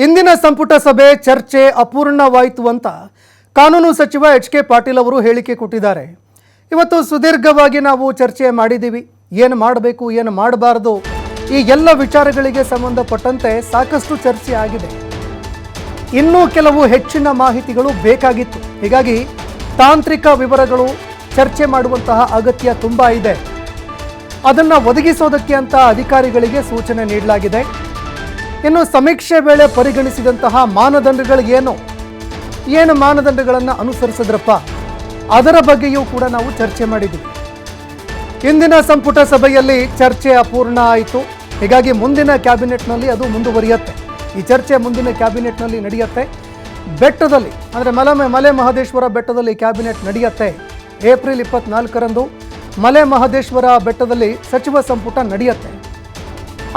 ಇಂದಿನ ಸಂಪುಟ ಸಭೆ ಚರ್ಚೆ ಅಪೂರ್ಣವಾಯಿತು ಅಂತ ಕಾನೂನು ಸಚಿವ ಎಚ್.ಕೆ. ಪಾಟೀಲ್ ಅವರು ಹೇಳಿಕೆ ಕೊಟ್ಟಿದ್ದಾರೆ. ಇವತ್ತು ಸುದೀರ್ಘವಾಗಿ ನಾವು ಚರ್ಚೆ ಮಾಡಿದ್ದೀವಿ. ಏನು ಮಾಡಬೇಕು, ಏನು ಮಾಡಬಾರದು, ಈ ಎಲ್ಲ ವಿಚಾರಗಳಿಗೆ ಸಂಬಂಧಪಟ್ಟಂತೆ ಸಾಕಷ್ಟು ಚರ್ಚೆ ಆಗಿದೆ. ಇನ್ನೂ ಕೆಲವು ಹೆಚ್ಚಿನ ಮಾಹಿತಿಗಳು ಬೇಕಾಗಿತ್ತು. ಹೀಗಾಗಿ ತಾಂತ್ರಿಕ ವಿವರಗಳು ಚರ್ಚೆ ಮಾಡುವಂತಹ ಅಗತ್ಯ ತುಂಬ ಇದೆ. ಅದನ್ನು ಒದಗಿಸೋದಕ್ಕೆ ಅಂತ ಅಧಿಕಾರಿಗಳಿಗೆ ಸೂಚನೆ ನೀಡಲಾಗಿದೆ. ಇನ್ನು ಸಮೀಕ್ಷೆ ವೇಳೆ ಪರಿಗಣಿಸಿದಂತಹ ಮಾನದಂಡಗಳು ಏನು ಮಾನದಂಡಗಳನ್ನು ಅನುಸರಿಸಿದ್ರಪ್ಪ, ಅದರ ಬಗ್ಗೆಯೂ ಕೂಡ ನಾವು ಚರ್ಚೆ ಮಾಡಿದ್ದೀವಿ. ಇಂದಿನ ಸಂಪುಟ ಸಭೆಯಲ್ಲಿ ಚರ್ಚೆ ಅಪೂರ್ಣ ಆಯಿತು. ಹೀಗಾಗಿ ಮುಂದಿನ ಕ್ಯಾಬಿನೆಟ್ನಲ್ಲಿ ಅದು ಮುಂದುವರಿಯುತ್ತೆ. ಈ ಚರ್ಚೆ ಮುಂದಿನ ಕ್ಯಾಬಿನೆಟ್ನಲ್ಲಿ ನಡೆಯುತ್ತೆ. ಬೆಟ್ಟದಲ್ಲಿ ಅಂದರೆ ಮಲೆ ಮಹದೇಶ್ವರ ಬೆಟ್ಟದಲ್ಲಿ ಕ್ಯಾಬಿನೆಟ್ ನಡೆಯುತ್ತೆ. ಏಪ್ರಿಲ್ 24ರಂದು ಮಲೆ ಮಹದೇಶ್ವರ ಬೆಟ್ಟದಲ್ಲಿ ಸಚಿವ ಸಂಪುಟ ನಡೆಯುತ್ತೆ.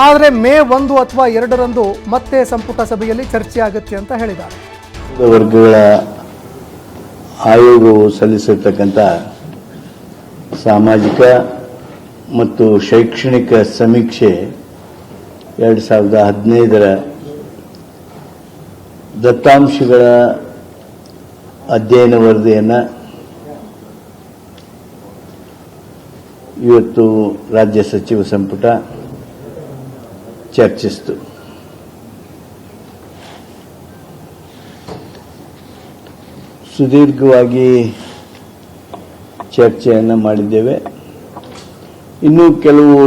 ಆದರೆ ಮೇ 1 ಅಥವಾ 2ರಂದು ಮತ್ತೆ ಸಂಪುಟ ಸಭೆಯಲ್ಲಿ ಚರ್ಚೆ ಆಗುತ್ತೆ ಅಂತ ಹೇಳಿದ್ದಾರೆ. ವರ್ಗಗಳ ಆಯೋಗವು ಸಲ್ಲಿಸಿರ್ತಕ್ಕಂಥ ಸಾಮಾಜಿಕ ಮತ್ತು ಶೈಕ್ಷಣಿಕ ಸಮೀಕ್ಷೆ 2015ರ ದತ್ತಾಂಶಗಳ ಅಧ್ಯಯನ ವರದಿಯನ್ನು ಇವತ್ತು ರಾಜ್ಯ ಸಚಿವ ಸಂಪುಟ ಚರ್ಚಿಸಿತು. ಸುದೀರ್ಘವಾಗಿ ಚರ್ಚೆಯನ್ನು ಮಾಡಿದ್ದೇವೆ. ಇನ್ನೂ ಕೆಲವು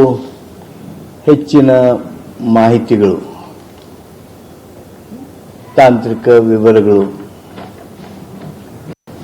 ಹೆಚ್ಚಿನ ಮಾಹಿತಿಗಳು, ತಾಂತ್ರಿಕ ವಿವರಗಳು